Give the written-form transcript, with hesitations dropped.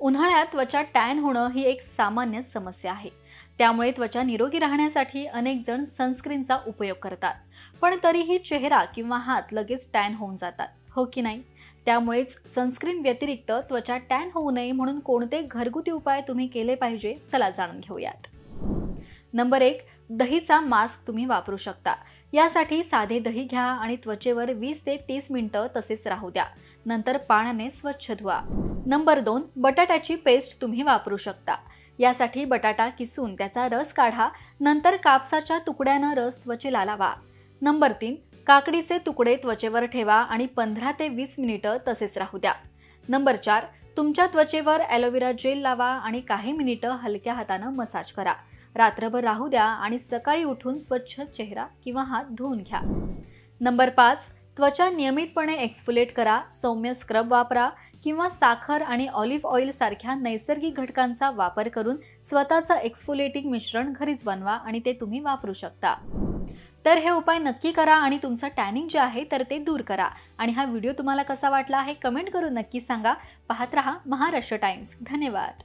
उन्हाळ्यात त्वचा टॅन होणं ही एक सामान्य समस्या आहे। त्यामुळे त्वचा निरोगी राहण्यासाठी अनेक जण सनस्क्रीनचा उपयोग करतात, पण तरीही चेहरा किंवा हात लगेच टॅन होऊन जातात, हो की नाही? त्यामुळेच सनस्क्रीन व्यतिरिक्त त्वचा टॅन होऊ नये म्हणून कोणते घरगुती उपाय तुम्ही केले पाहिजे, चला जाणून घेऊयात। नंबर 1, दहीचा मास्क तुम्ही वापरू शकता। यासाठी साधे दही घ्या आणि त्वचेवर 20 ते 30 मिनिटं तसेच राहू द्या। नंतर पाण्याने स्वच्छ धुवा। नंबर 2, बटाट्याची पेस्ट तुम्ही वापरू शकता। यासाठी बटाटा किसून त्याचा रस काढा, नंतर कापसाच्या तुकड्यानं रस त्वचेला लावा। नंबर 3, काकडीचे तुकडे त्वचेवर ठेवा आणि 15 ते 20 मिनिटं तसेच राहू द्या। नंबर 4, तुमच्या त्वचेवर ॲलोवेरा जेल लावा आणि काही मिनिटं हलक्या हातानं मसाज करा। रात्रभर राहू द्या आणि सकाळी उठून स्वच्छ चेहरा किंवा हात धुवून घ्या। नंबर 5, त्वचा नियमितपणे एक्सफोलिएट करा। सौम्य स्क्रब वापरा किंवा साखर आणि ऑलिव्ह ऑइल सारख्या नैसर्गिक घटकांचा वापर करून स्वतःचं एक्सफोलिएटिंग मिश्रण घरीच बनवा आणि ते तुम्ही वापरू शकता। तर हे उपाय नक्की करा आणि तुमचं टॅनिंग जे आहे तर ते दूर करा। आणि हा व्हिडिओ तुम्हाला कसा वाटला आहे कमेंट करून नक्की सांगा। पाहत रहा महाराष्ट्र टाइम्स। धन्यवाद।